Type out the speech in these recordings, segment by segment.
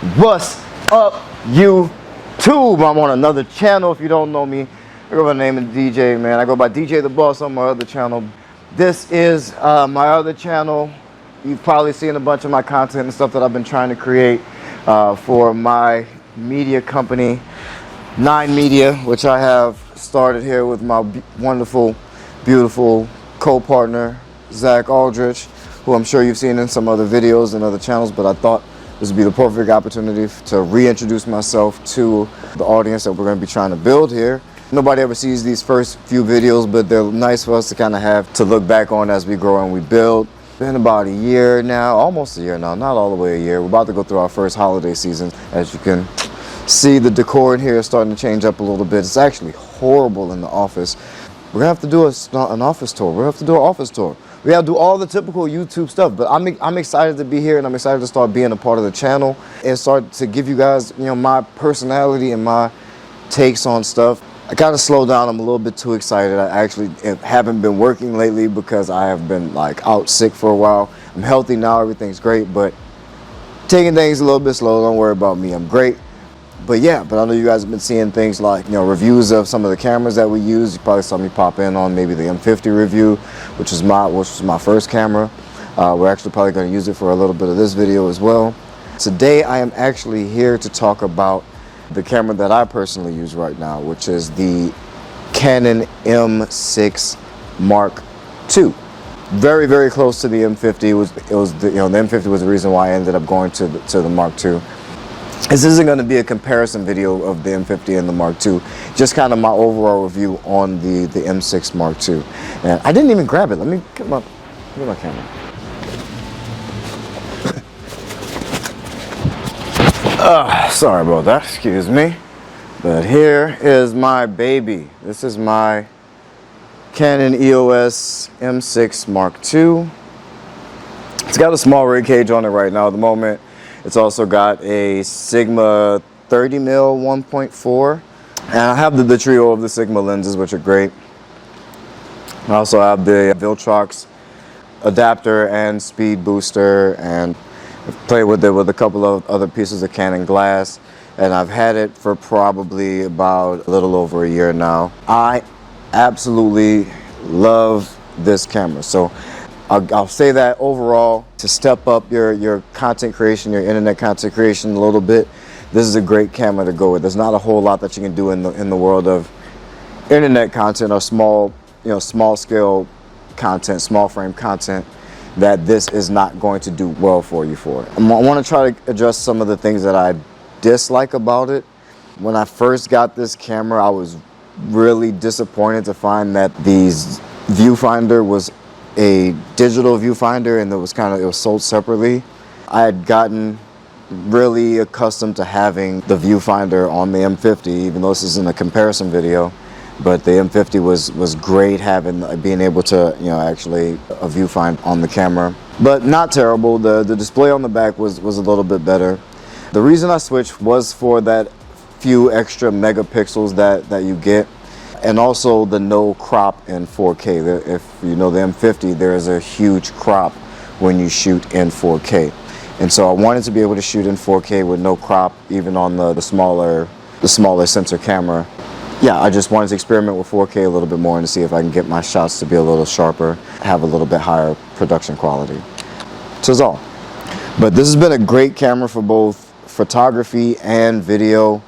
What's up, YouTube? I'm on another channel. If you don't know me, I go by the name of DJ, man. I go by DJ the Boss on my other channel. This is my other channel. You've probably seen a bunch of my content and stuff that I've been trying to create for my media company, 9 Media, which I have started here with my wonderful, beautiful co-partner, Zach Aldrich, who I'm sure you've seen in some other videos and other channels, but I thought this would be the perfect opportunity to reintroduce myself to the audience that we're going to be trying to build here. Nobody ever sees these first few videos, but they're nice for us to kind of have to look back on as we grow and we build. Been about a year now, almost a year now, not all the way a year. We're about to go through our first holiday season. As you can see, the decor in here is starting to change up a little bit. It's actually horrible in the office. We're going to have to do an office tour. We're going to have to do an office tour. We have to do all the typical YouTube stuff, but I'm excited to be here, and I'm excited to start being a part of the channel and start to give you guys, my personality and my takes on stuff. I gotta slow down. I'm a little bit too excited. I actually haven't been working lately because I have been out sick for a while. I'm healthy now, everything's great, but taking things a little bit slow. Don't worry about me, I'm great. But I know you guys have been seeing things like, reviews of some of the cameras that we use. You probably saw me pop in on maybe the M50 review, which was my first camera. We're actually probably going to use it for a little bit of this video as well. Today I am actually here to talk about the camera that I personally use right now, which is the Canon M6 Mark II. Very, very close to the M50. The M50 was the reason why I ended up going to the Mark II. This isn't going to be a comparison video of the M50 and the Mark II, just kind of my overall review on the M6 Mark II. And I didn't even grab it. Let me get my camera. Sorry about that, excuse me. But here is my baby. This is my Canon EOS M6 Mark II. It's got a small rig cage on it right now at the moment. It's also got a Sigma 30mm 1.4, and I have the trio of the Sigma lenses, which are great. I also have the Viltrox adapter and speed booster, and I've played with it with a couple of other pieces of Canon glass, and I've had it for probably about a little over a year now. I absolutely love this camera. So I'll say that overall, to step up your content creation, your internet content creation a little bit, this is a great camera to go with. There's not a whole lot that you can do in the world of internet content or small scale content, small frame content, that this is not going to do well for you for. I want to try to address some of the things that I dislike about it. When I first got this camera, I was really disappointed to find that the viewfinder was a digital viewfinder, and it was sold separately. I had gotten really accustomed to having the viewfinder on the M50, even though this isn't a comparison video, but the M50 was great being able to actually a viewfinder on the camera, but not terrible. The display on the back was a little bit better. The reason I switched was for that few extra megapixels that you get, and also the no crop in 4K. If you know the M50, there is a huge crop when you shoot in 4K. And so I wanted to be able to shoot in 4K with no crop, even on the smaller sensor camera. Yeah, I just wanted to experiment with 4K a little bit more and to see if I can get my shots to be a little sharper, have a little bit higher production quality. That's all. But this has been a great camera for both photography and video.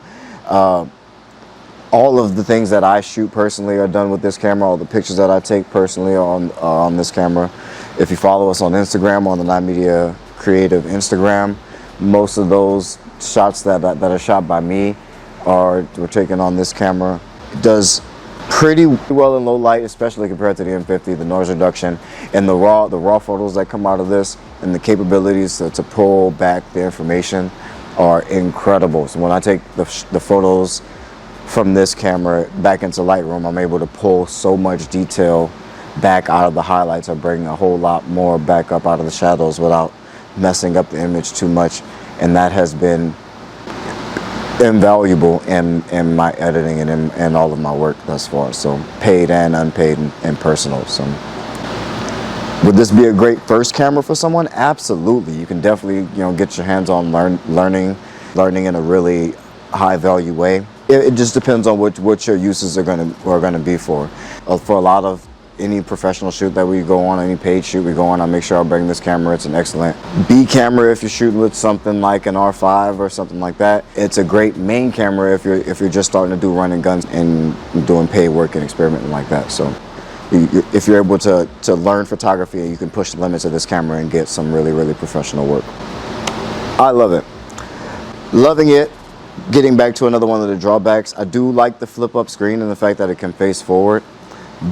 All of the things that I shoot personally are done with this camera. All the pictures that I take personally are on this camera. If you follow us on Instagram, on the 9 Media Creative Instagram, most of those shots that are shot by me were taken on this camera. It does pretty well in low light, especially compared to the M50. The noise reduction and the raw photos that come out of this, and the capabilities to pull back the information are incredible. So when I take the photos from this camera back into Lightroom, I'm able to pull so much detail back out of the highlights, or bring a whole lot more back up out of the shadows without messing up the image too much, and that has been invaluable in my editing and all of my work thus far. So paid and unpaid and personal. So would this be a great first camera for someone? Absolutely. You can definitely get your hands on learning learning in a really high value way. It just depends on what your uses are gonna be for. For a lot of any professional shoot that we go on, any paid shoot we go on, I make sure I bring this camera. It's an excellent B camera if you're shooting with something like an R5 or something like that. It's a great main camera if you're just starting to do running guns and doing paid work and experimenting like that. So if you're able to learn photography, you can push the limits of this camera and get some really professional work. I love it. Loving it. Getting back to another one of the drawbacks, I do like the flip up screen and the fact that it can face forward.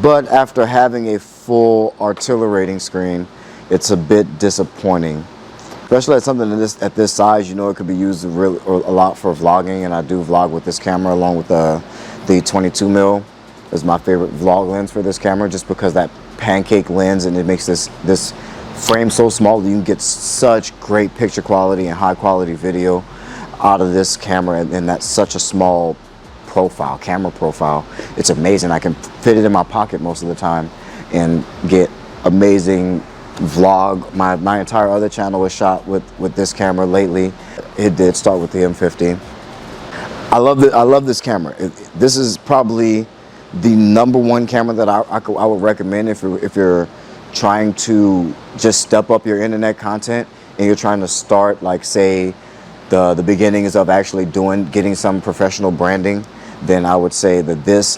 But after having a full articulating screen, it's a bit disappointing. Especially at something at this size, you know, it could be used a lot for vlogging, and I do vlog with this camera along with the 22mm is my favorite vlog lens for this camera, just because that pancake lens, and it makes this frame so small that you can get such great picture quality and high quality video out of this camera, and that's such a small camera profile. It's amazing. I can fit it in my pocket most of the time and get amazing vlog. My entire other channel was shot with this camera lately. It did start with the M50. I love this camera. This is probably the #1 camera that I would recommend if you're trying to just step up your internet content and you're trying to start, like, say the beginnings of actually getting some professional branding. Then I would say that this,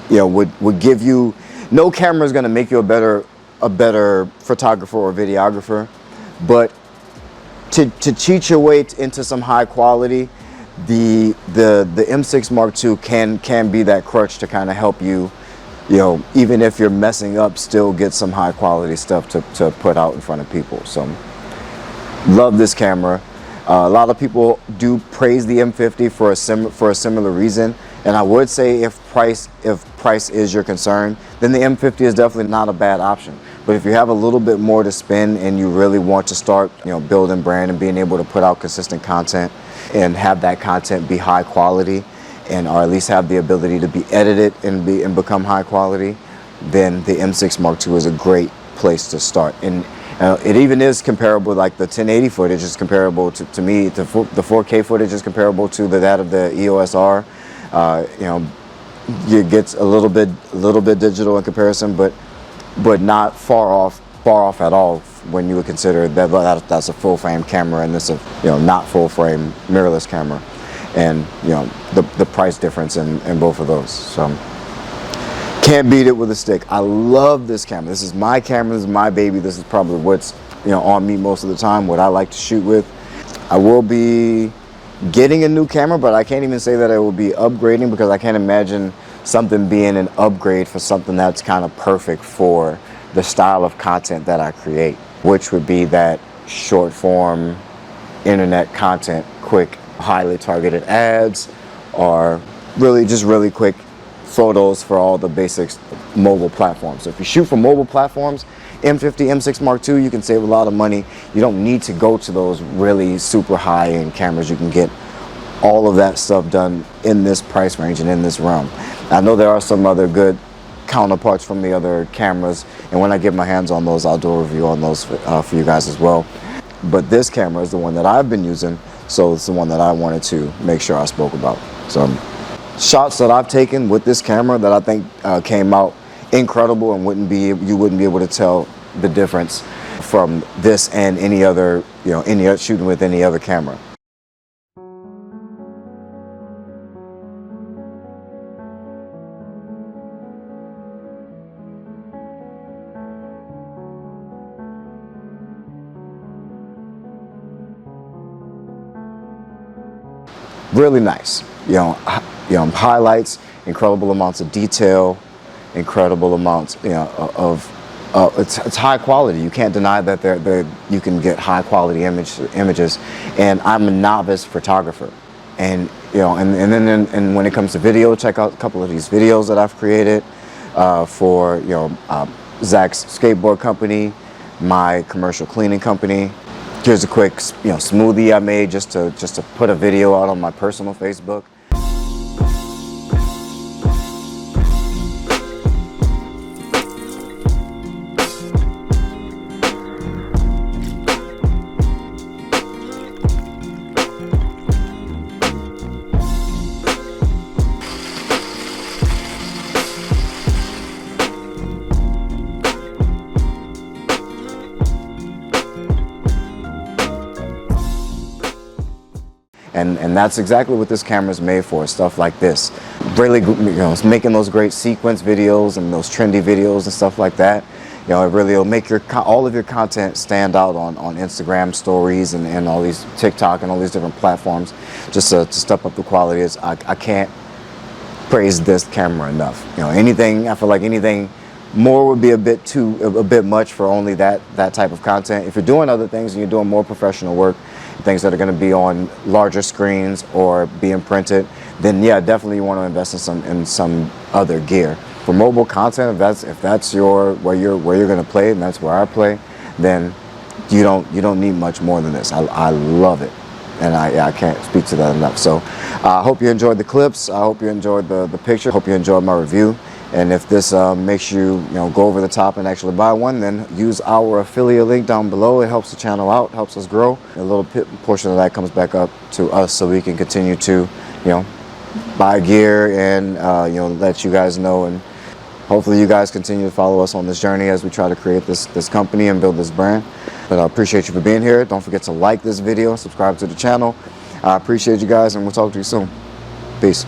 you know, would give you. No camera is going to make you a better photographer or videographer, but to cheat your way into some high quality, the M6 Mark II can be that crutch to kind of help you, you know, even if you're messing up, still get some high quality stuff to put out in front of people. So love this camera. A lot of people do praise the M50 for a similar reason, and I would say if price is your concern, then the M50 is definitely not a bad option. But if you have a little bit more to spend and you really want to start, you know, building brand and being able to put out consistent content and have that content be high quality, and or at least have the ability to be edited and become high quality, then the M6 Mark II is a great place to start. And it even is comparable, like the 1080 footage is comparable to me. The 4K footage is comparable to that of the EOS R. You know, it gets a little bit digital in comparison, but not far off at all when you would consider that's a full frame camera and this a, you know, not full frame mirrorless camera, and you know the price difference in both of those. So can't beat it with a stick. I love this camera. This is my camera. This is my baby. This is probably what's, you know, on me most of the time, what I like to shoot with. I will be getting a new camera, but I can't even say that I will be upgrading, because I can't imagine something being an upgrade for something that's kind of perfect for the style of content that I create, which would be that short form internet content, quick, highly targeted ads, or really quick photos for all the basics mobile platforms. So if you shoot for mobile platforms, M50, M6 Mark II, you can save a lot of money. You don't need to go to those really super high-end cameras. You can get all of that stuff done in this price range and in this realm. I know there are some other good counterparts from the other cameras, and when I get my hands on those, I'll do a review on those for you guys as well. But this camera is the one that I've been using, so it's the one that I wanted to make sure I spoke about. So shots that I've taken with this camera that I think came out incredible, and you wouldn't be able to tell the difference from this and any other, you know, shooting with any other camera. Really nice, you know, highlights, incredible amounts of detail, incredible amounts, you know, of it's high quality. You can't deny that you can get high quality images. And I'm a novice photographer, and you know, and when it comes to video, check out a couple of these videos that I've created for, you know, Zach's skateboard company, my commercial cleaning company. Here's a quick, you know, smoothie I made just to put a video out on my personal Facebook. And that's exactly what this camera is made for, stuff like this. Really, it's making those great sequence videos and those trendy videos and stuff like that. It really will make all of your content stand out on Instagram stories and all these TikTok and all these different platforms. Just to step up the quality. I can't praise this camera enough. I feel like anything more would be a bit much for only that type of content. If you're doing other things and you're doing more professional work, things that are going to be on larger screens or being printed, then yeah, definitely you want to invest in some other gear. For mobile content, if that's where you're going to play, and that's where I play, then you don't need much more than this. I love it, and I can't speak to that enough. So I hope you enjoyed the clips. I hope you enjoyed the picture. Hope you enjoyed my review. And if this makes you go over the top and actually buy one, then use our affiliate link down below. It helps the channel out, helps us grow. A little portion of that comes back up to us, so we can continue to buy gear and let you guys know. And hopefully you guys continue to follow us on this journey as we try to create this company and build this brand. But I appreciate you for being here. Don't forget to like this video, subscribe to the channel. I appreciate you guys, and we'll talk to you soon. Peace.